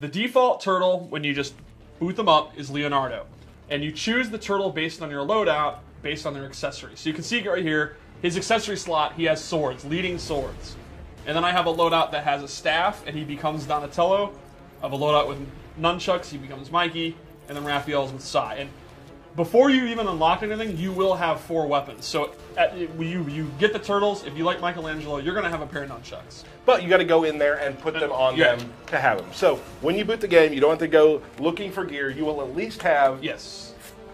The default turtle, when you just boot them up, is Leonardo. And you choose the turtle based on your loadout, based on their accessories. So you can see right here, his accessory slot, he has swords, leading swords. And then I have a loadout that has a staff, and he becomes Donatello. I have a loadout with nunchucks, he becomes Mikey, and then Raphael's with Sai. And before you even unlock anything, you will have 4 weapons. So you get the turtles. If you like Michelangelo, you're going to have a pair of nunchucks. But you got to go in there and put them on them to have them. So when you boot the game, you don't have to go looking for gear. You will at least have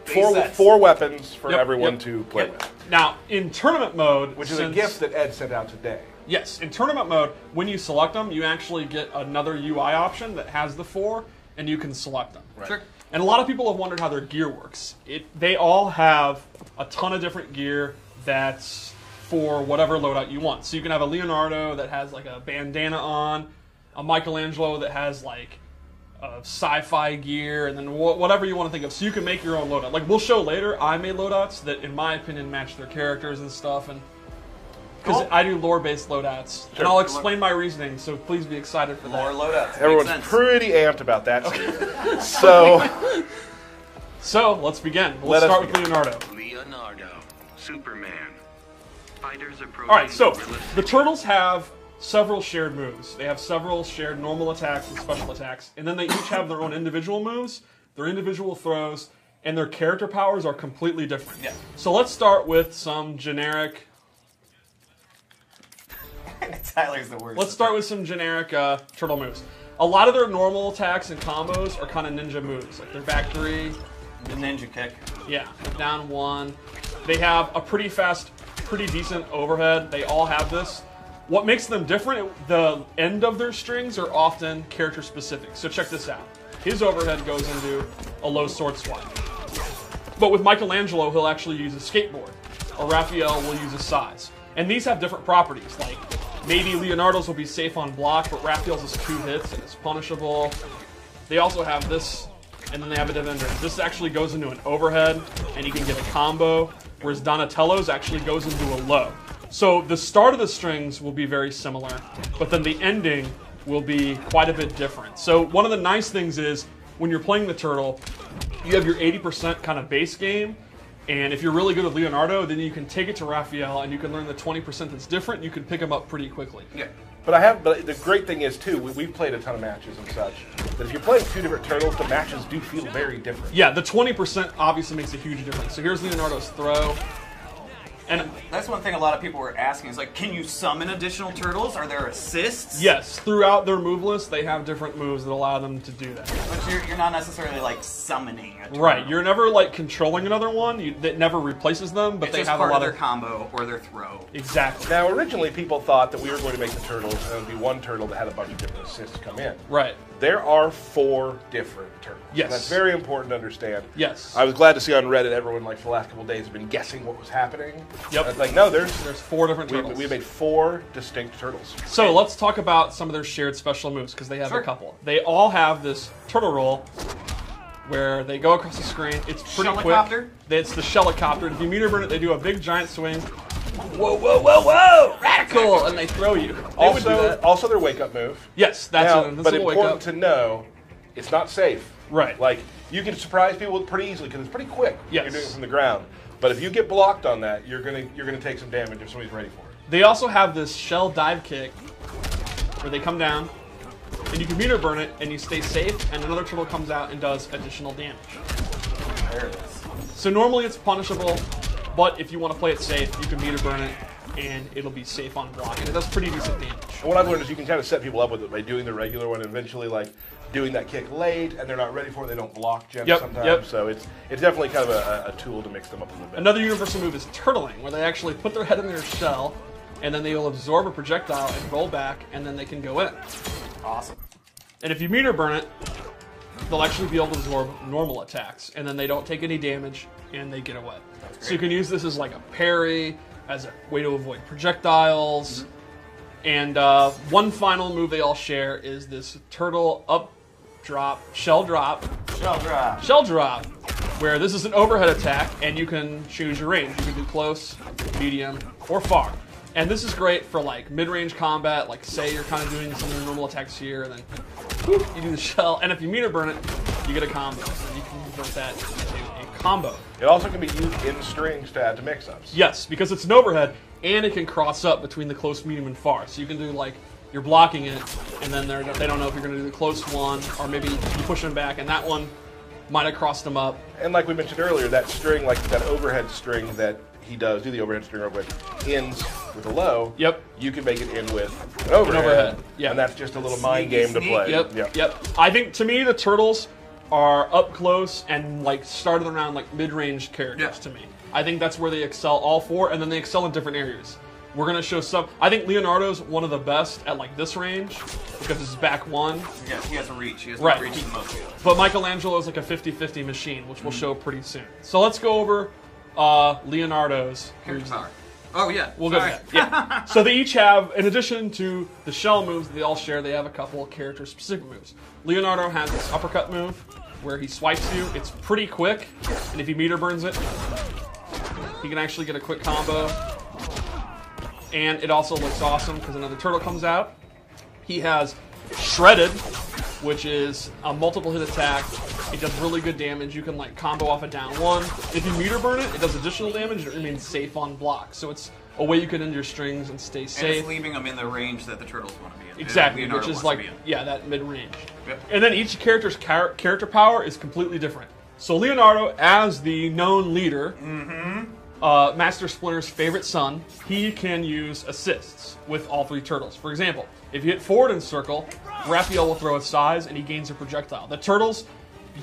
four weapons for everyone to play with. Now, in tournament mode... Which is a gift that Ed sent out today. Yes, in tournament mode, when you select them, you actually get another UI option that has the 4, and you can select them. Right. Sure. And a lot of people have wondered how their gear works. They all have a ton of different gear that's for whatever loadout you want. So you can have a Leonardo that has like a bandana on, a Michelangelo that has like a sci-fi gear, and then whatever you want to think of. So you can make your own loadout. Like we'll show later, I made loadouts that, in my opinion, match their characters and stuff. And because I do lore-based loadouts, and I'll explain my reasoning. So please be excited for that. Lore loadouts. Everyone's pretty amped about that. Okay. So let's begin. Let's start with Leonardo. Leonardo, Superman. Fighters approaching. All right, so the turtles have several shared moves. They have several shared normal attacks and special attacks, and then they each have their own individual moves, their individual throws, and their character powers are completely different. Yeah. So let's start with some generic. Tyler's the worst. Let's start with some generic turtle moves. A lot of their normal attacks and combos are kind of ninja moves, like their back 3. The ninja kick. Yeah, down 1. They have a pretty fast, pretty decent overhead. They all have this. What makes them different, the end of their strings are often character specific. So check this out. His overhead goes into a low sword swipe. But with Michelangelo, he'll actually use a skateboard. Or Raphael will use a size. And these have different properties, like maybe Leonardo's will be safe on block, but Raphael's is 2 hits and it's punishable. They also have this, and then they have a defender. This actually goes into an overhead, and you can get a combo, whereas Donatello's actually goes into a low. So the start of the strings will be very similar, but then the ending will be quite a bit different. So one of the nice things is, when you're playing the turtle, you have your 80% kind of base game, and if you're really good with Leonardo, then you can take it to Raphael, and you can learn the 20% that's different, and you can pick him up pretty quickly. Yeah. But the great thing is, too, we've played a ton of matches and such, that if you're playing 2 different turtles, the matches do feel very different. Yeah, the 20% obviously makes a huge difference. So here's Leonardo's throw. And that's one thing a lot of people were asking is like, can you summon additional turtles? Are there assists? Yes, throughout their move list, they have different moves that allow them to do that. But you're not necessarily like summoning a turtle. Right, you're never like controlling another one. That never replaces them, but it's they just have part a lot of their combo or their throw. Exactly. Now, originally, people thought that we were going to make the turtles, and it would be one turtle that had a bunch of different assists come in. Right. There are 4 different turtles. Yes. And that's very important to understand. Yes. I was glad to see on Reddit everyone, like, for the last couple of days, have been guessing what was happening. Yep. It's like, no, there's 4 different turtles. We made 4 distinct turtles. So let's talk about some of their shared special moves, because they have a couple. They all have this turtle roll, where they go across the screen. It's pretty quick. It's the Shellicopter. If you meter burn it, they do a big giant swing. Whoa, whoa, whoa, whoa! Radical! And they throw you. Also their wake-up move. Yes, that's now, a but important to know, it's not safe. Right. Like, you can surprise people pretty easily, because it's pretty quick. Yes. You're doing it from the ground. But if you get blocked on that, you're gonna take some damage if somebody's ready for it. They also have this shell dive kick, where they come down, and you can meter burn it, and you stay safe, and another turtle comes out and does additional damage. There it is. So normally it's punishable, but if you want to play it safe, you can meter burn it, and it'll be safe on block, and it does pretty decent damage. And what I've learned is you can kind of set people up with it by doing the regular one, and eventually, like, doing that kick late, and they're not ready for it, they don't block gems sometimes. Yep. So it's definitely kind of a tool to mix them up a little bit. Another universal move is turtling, where they actually put their head in their shell, and then they will absorb a projectile and roll back, and then they can go in. Awesome. And if you meter burn it, they'll actually be able to absorb normal attacks, and then they don't take any damage, and they get away. So you can use this as like a parry, as a way to avoid projectiles. And one final move they all share is this turtle up drop, shell drop, where this is an overhead attack, and you can choose your range. You can do close, medium, or far. And this is great for like mid-range combat, like say you're kind of doing some of your normal attacks here, and then whoop, you do the shell, and if you meter burn it, you get a combo. So you can convert that into a combo. It also can be used in strings to add to mix-ups. Yes, because it's an overhead, and it can cross up between the close, medium, and far. So you can do like, you're blocking it, and then they don't know if you're going to do the close one, or maybe you push them back, and that one might have crossed them up. And like we mentioned earlier, that string, like that overhead string that he does, do the overhead string real quick, ends with a low. Yep. You can make it end with an overhead. Yeah. And that's just a little mind game to play. Yep. I think, to me, the turtles are up close and like started around like mid-range characters to me. I think that's where they excel, all four, and then they excel in different areas. We're going to show some. I think Leonardo's one of the best at like this range because it's back one. Yeah, he has a reach. He has more reach than most people. But Michelangelo is like a 50-50 machine, which we'll show pretty soon. So let's go over Leonardo's. Character power. Oh, yeah. We'll go to that. Yeah. So they each have, in addition to the shell moves that they all share, they have a couple of character-specific moves. Leonardo has this uppercut move where he swipes you. It's pretty quick, and if he meter burns it, he can actually get a quick combo. And it also looks awesome because another turtle comes out. He has Shredded, which is a multiple hit attack. It does really good damage. You can like combo off a down one. If you meter burn it, it does additional damage and it remains safe on block. So it's a way you can end your strings and stay safe. And it's leaving them in the range that the turtles want to be in. Exactly, which is like, that mid-range. Yep. And then each character's character power is completely different. So Leonardo, as the known leader, Master Splinter's favorite son, he can use assists with all three turtles. For example, if you hit forward in circle, Raphael will throw a size and he gains a projectile. The turtles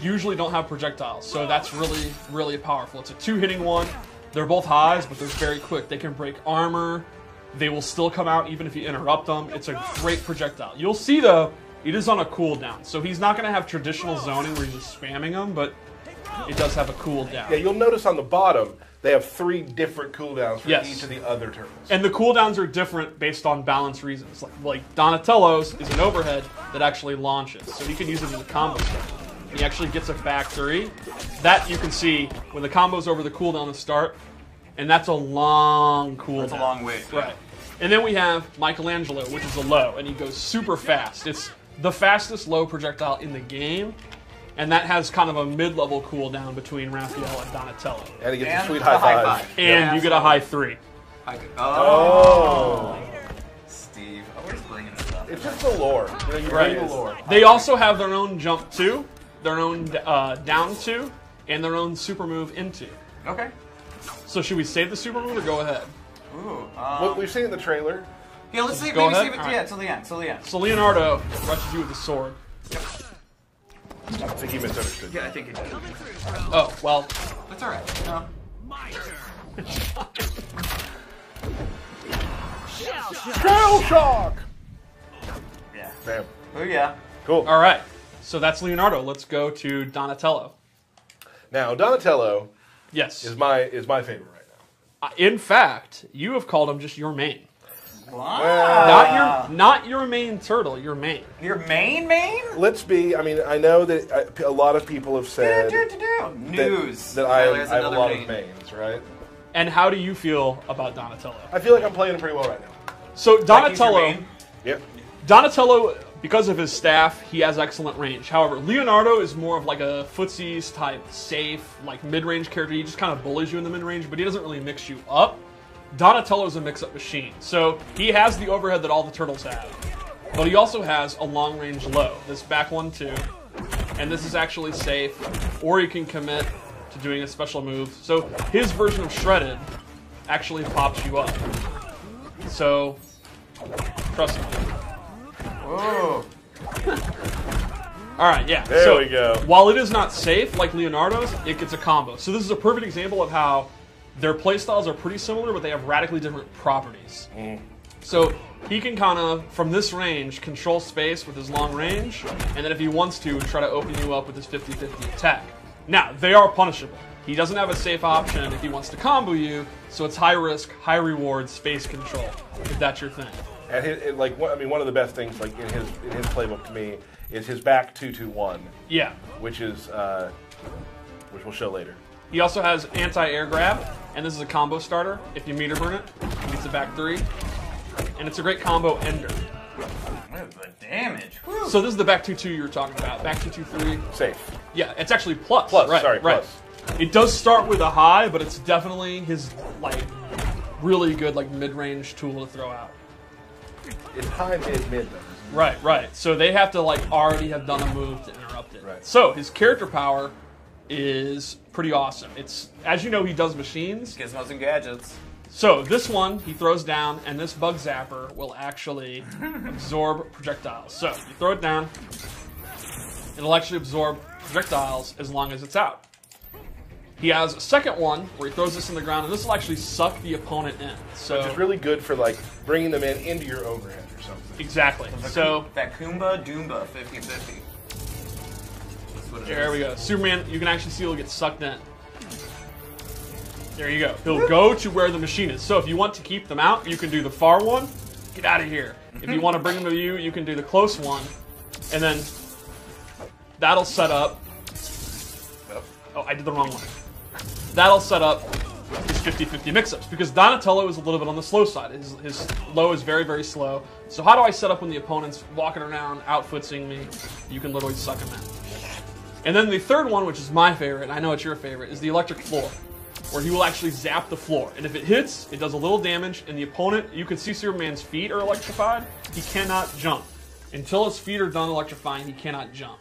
usually don't have projectiles, so that's really, really powerful. It's a two-hitting one. They're both highs, but they're very quick. They can break armor. They will still come out even if you interrupt them. It's a great projectile. You'll see, though, it is on a cooldown. So he's not going to have traditional zoning where he's just spamming them, but it does have a cooldown. Yeah, you'll notice on the bottom, they have 3 different cooldowns for each of the other turtles. And the cooldowns are different based on balance reasons. Like Donatello's is an overhead that actually launches, so you can use it as a combo start. He actually gets a factory. That you can see when the combo's over the cooldown to start, and that's a long cooldown. That's a long way. Right. And then we have Michelangelo, which is a low, and he goes super fast. It's the fastest low projectile in the game. And that has kind of a mid-level cooldown between Raphael and Donatello. And he gets a sweet high five. And you get a high 3. Oh. Steve, always bringing this up. It's just the lore. You know, you bring the lore. They also have their own jump 2, their own down 2, and their own super move into. Okay. So should we save the super move or go ahead? Ooh. What we've seen in the trailer. Yeah, let's see. Go Maybe ahead? save it. All right. Yeah, till the end. Till the end. So Leonardo rushes you with the sword. I think he misunderstood. Yeah, I think it did. Oh, well. That's all right. No. My turn. Shell shock! Yeah. Bam. Oh yeah. Cool. All right. So that's Leonardo. Let's go to Donatello. Now, Donatello Yes. is my favorite right now. In fact, you have called him just your main. Wow. Not your main turtle, your main. Your main? Let's be, I mean, I know that a lot of people have said News. that I have a lot of mains, right? And how do you feel about Donatello? I feel like I'm playing him pretty well right now. So Donatello, Yep. Donatello, because of his staff, he has excellent range. However, Leonardo is more of like a footsies type, safe, like mid-range character. He just kind of bullies you in the mid-range, but he doesn't really mix you up. Donatello is a mix-up machine. So he has the overhead that all the turtles have. But he also has a long-range low. This back one, too. And this is actually safe. Or you can commit to doing a special move. So his version of Shredded actually pops you up. So, trust me. Whoa. Alright, yeah. There we go. While it is not safe, like Leonardo's, it gets a combo. So this is a perfect example of how their playstyles are pretty similar, but they have radically different properties. So he can kind of, from this range, control space with his long range, and then if he wants to, try to open you up with his 50-50 attack. Now, they are punishable. He doesn't have a safe option if he wants to combo you, so it's high risk, high reward, space control, if that's your thing. And one of the best things, like in his playbook to me, is his back 2-2-1. Yeah. Which we'll show later. He also has anti-air grab, and this is a combo starter. If you meter burn it, gets a back 3. And it's a great combo ender. What is the damage? Woo. So this is the back 2-2 you were talking about. Back 2-2-3. Safe. Yeah, it's actually plus. Plus, right, sorry, right. plus. It does start with a high, but it's definitely his like really good like mid-range tool to throw out. It's high, mid though. Right, right. So they have to like already have done a move to interrupt it. Right. So his character power is pretty awesome. It's, as you know, he does machines. Gizmos and gadgets. So this one he throws down, and this bug zapper will actually absorb projectiles. So you throw it down, it'll actually absorb projectiles as long as it's out. He has a second one where he throws this in the ground, and this will actually suck the opponent in. So which is really good for like bringing them into your overhead or something. exactly. So that Kumba Doomba 50-50. there we go. Superman, you can actually see he'll get sucked in. There you go. He'll go to where the machine is. So if you want to keep them out, you can do the far one. Get out of here. If you want to bring them to you, you can do the close one. And then that'll set up. Oh, I did the wrong one. That'll set up his 50-50 mix-ups, because Donatello is a little bit on the slow side. His low is very, very slow. So how do I set up when the opponent's walking around, outfootsing me? You can literally suck him in. And then the third one, which is my favorite, and I know it's your favorite, is the electric floor, where he will actually zap the floor. And if it hits, it does a little damage, and the opponent, you can see Superman's feet are electrified. He cannot jump. Until his feet are done electrifying, he cannot jump.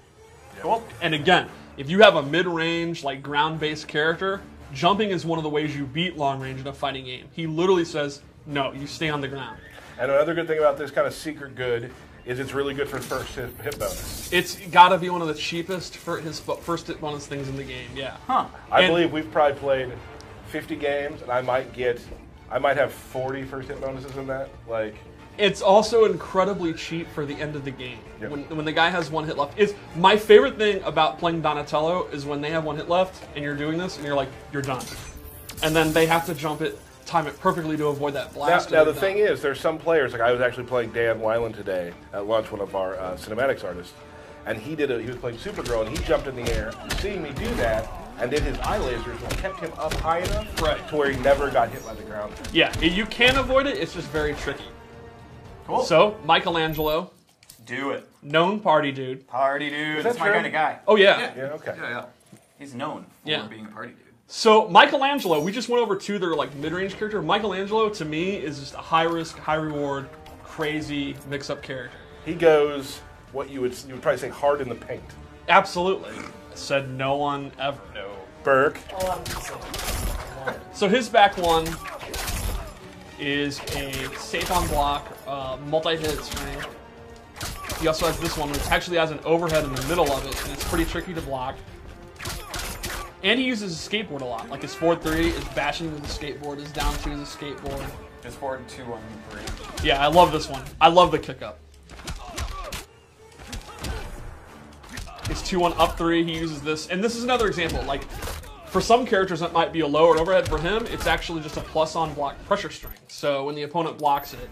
Cool. And again, if you have a mid-range, like ground-based character, jumping is one of the ways you beat long range in a fighting game. He literally says, no, you stay on the ground. And another good thing about this kind of secret good is it's really good for first hit bonus. It's got to be one of the cheapest for his first hit bonus things in the game, yeah. Huh. I believe we've probably played 50 games, and I might have 40 first hit bonuses in that. Like, it's also incredibly cheap for the end of the game. Yep. When the guy has one hit left. It's my favorite thing about playing Donatello is when they have one hit left and you're doing this and you're like, you're done. And then they have to time it perfectly to avoid that blast. Now the thing is, there's some players, like I was actually playing Dan Weiland today at lunch, one of our cinematics artists, and he was playing Supergirl, and he jumped in the air, seeing me do that, and did his eye lasers, which kept him up high enough to where he never got hit by the ground. Yeah, you can avoid it, it's just very tricky. Cool. So, Michelangelo. Do it. Known party dude. Party dude. That's my true? kind of guy. Oh, yeah. Yeah, okay. Yeah. He's known for being a party dude. So, Michelangelo, we just went over to their like mid-range character. Michelangelo, to me, is just a high-risk, high-reward, crazy mix-up character. He goes what you would probably say hard in the paint. Absolutely. Said no one ever. No. Burke. So his back one is a safe on block, multi-hit string. He also has this one, which actually has an overhead in the middle of it, and it's pretty tricky to block. And he uses his skateboard a lot. Like his forward 3 is bashing with the skateboard, his down 2 is a skateboard. His forward 2 on 3. Yeah, I love this one. I love the kick up. His 2-1 up 3, he uses this. And this is another example. Like, for some characters, that might be a lower overhead. For him, it's actually just a plus on block pressure string. So when the opponent blocks it,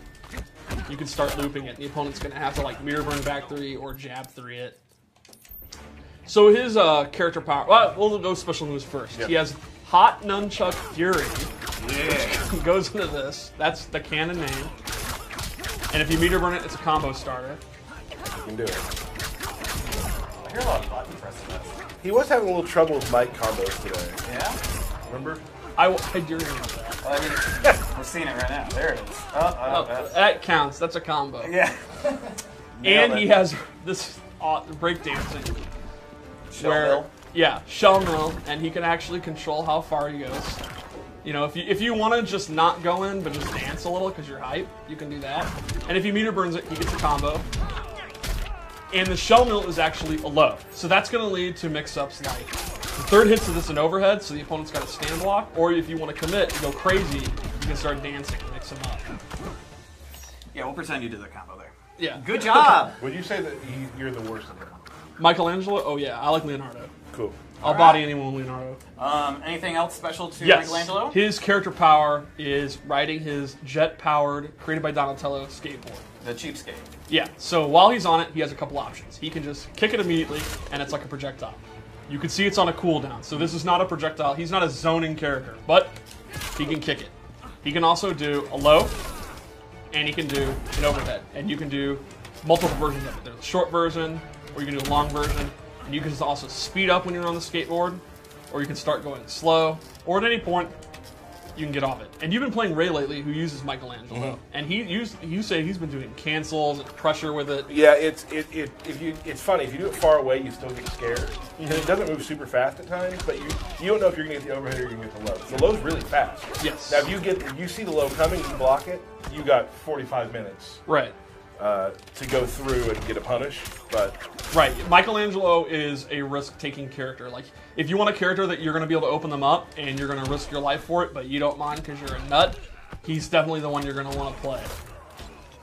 you can start looping it. The opponent's going to have to like mirror burn back 3 or jab 3 it. So his character power, well, we'll go special moves first. Yep. He has Hot Nunchuck Fury. Yeah. Goes into this. That's the canon name. And if you meter burn it, it's a combo starter. You can do it. I hear a lot of button pressing this. He was having a little trouble with mic combos today. Yeah? Remember? I do remember that. Well, I mean, we're seeing it right now. There it is. That counts. That's a combo. Yeah. And he has this breakdancing. Shell mill, and he can actually control how far he goes. You know, if you want to just not go in, but just dance a little because you're hype, you can do that. And if he meter burns it, he gets a combo. And the shell mill is actually a low. So that's going to lead to mix-ups like the third hits of this an overhead, so the opponent's got a stand block. Or if you want to commit and go crazy, you can start dancing and mix them up. Yeah, we'll pretend you did the combo there. Yeah. Good job. Would you say that you're the worst of them? Michelangelo? Oh yeah, I like Leonardo. Cool. I'll body anyone with Leonardo. Anything else special to Yes. Michelangelo? His character power is riding his jet-powered, created by Donatello, skateboard. The cheapskate. Yeah, so while he's on it, he has a couple options. He can just kick it immediately, and it's like a projectile. You can see it's on a cooldown, so this is not a projectile. He's not a zoning character, but he can kick it. He can also do a low, and he can do an overhead. And you can do multiple versions of it. There's a short version, or you can do a long version. And you can also speed up when you're on the skateboard, or you can start going slow, or at any point, you can get off it. And you've been playing Ray lately, who uses Michelangelo, and you say he's been doing cancels and pressure with it. Yeah, it's funny. If you do it far away, you still get scared because it doesn't move super fast at times. But you don't know if you're going to get the overhead or you're going to get the low. The low's really fast. Yes. Now, if you see the low coming, you block it. You got 45 minutes. Right. To go through and get a punish, but right, Michelangelo is a risk-taking character. Like, if you want a character that you're going to be able to open them up and you're going to risk your life for it, but you don't mind because you're a nut, he's definitely the one you're going to want to play.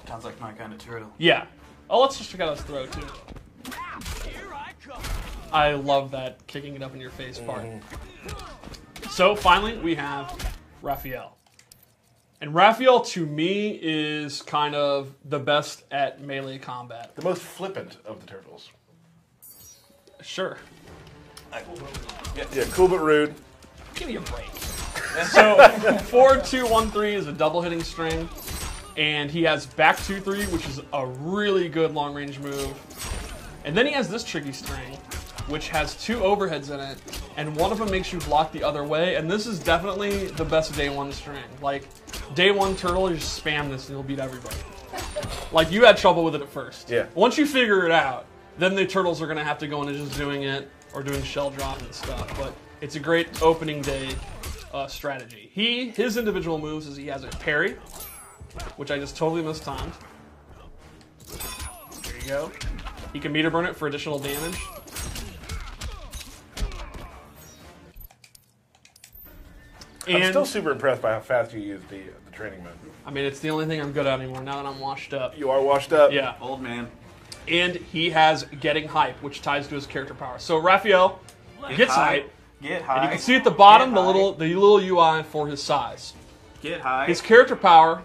Sounds like my kind of turtle. Yeah. Oh, let's just check out his throw too. I love that kicking it up in your face part. So finally, we have Raphael. And Raphael, to me, is kind of the best at melee combat. the most flippant of the turtles. Sure. Yeah, cool but rude. Give me a break. So, 4-2-1-3 is a double hitting string. And he has back 2-3, which is a really good long range move. And then he has this tricky string, which has 2 overheads in it. And one of them makes you block the other way. And this is definitely the best day 1 string. Like, day 1 turtle, you just spam this and you'll beat everybody. Like, you had trouble with it at first. Yeah. Once you figure it out, then the turtles are going to have to go into just doing it or doing shell drop and stuff. But it's a great opening day strategy. His individual moves is he has a parry, which I just totally mistimed. There you go. He can meter burn it for additional damage. I'm still super impressed by how fast you use the training mode. I mean, it's the only thing I'm good at anymore now that I'm washed up. You are washed up. Yeah. Old man. And he has getting hype, which ties to his character power. So Raphael gets hype. Get high. And you can see at the bottom Get the little UI for his size. Get high. His character power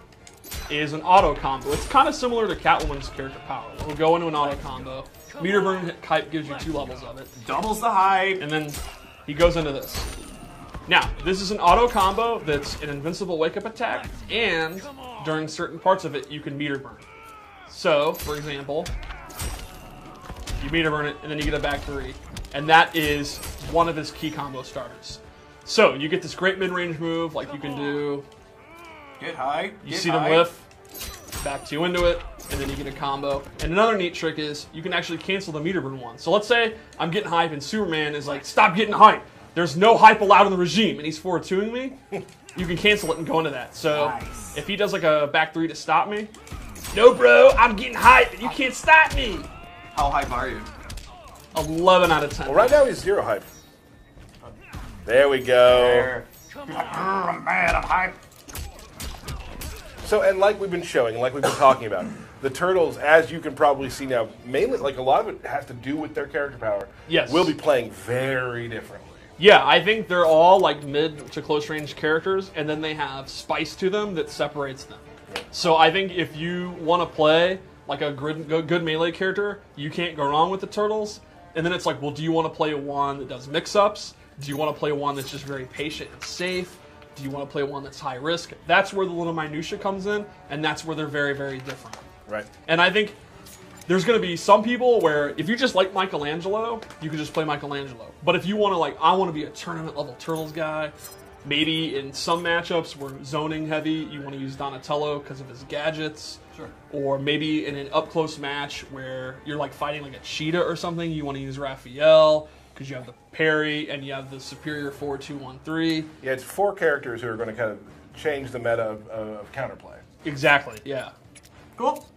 is an auto combo. It's kind of similar to Catwoman's character power. We'll go into an auto combo. Meter burn hype gives you 2 levels of it. Doubles the hype. And then he goes into this. Now, this is an auto combo that's an invincible wake-up attack, and during certain parts of it, you can meter burn. So, for example, you meter burn it, and then you get a back 3. And that is one of his key combo starters. So, you get this great mid-range move, like you can do... Get high. You see them whiff, back 2 into it, and then you get a combo. And another neat trick is, you can actually cancel the meter burn one. So let's say I'm getting hype, and Superman is like, stop getting hype! There's no hype allowed in the regime, and he's 4-2ing me, you can cancel it and go into that. So Nice. if he does like a back 3 to stop me, no bro, I'm getting hype and you can't stop me. How hype are you? 11 out of 10. Well, right now he's 0 hype. There we go. There. I'm mad. I'm hype. So, and like we've been showing, like we've been talking about, the turtles, as you can probably see now, mainly, like a lot of it has to do with their character power. Yes. Will be playing very differently. Yeah, I think they're all like mid to close range characters, and then they have spice to them that separates them. So I think if you want to play like a good melee character, you can't go wrong with the turtles. And then it's like, well, do you want to play one that does mix-ups? Do you want to play one that's just very patient and safe? Do you want to play one that's high risk? That's where the little minutia comes in, and that's where they're very, very different. Right. And I think there's going to be some people where if you just like Michelangelo, you can just play Michelangelo. But if you want to, like, I want to be a tournament level Turtles guy, maybe in some matchups where zoning heavy, you want to use Donatello because of his gadgets. Sure. Or maybe in an up close match where you're like fighting like a cheetah or something, you want to use Raphael because you have the parry and you have the superior 4-2-1-3. Yeah, it's 4 characters who are going to kind of change the meta of counterplay. Exactly. Yeah. Cool.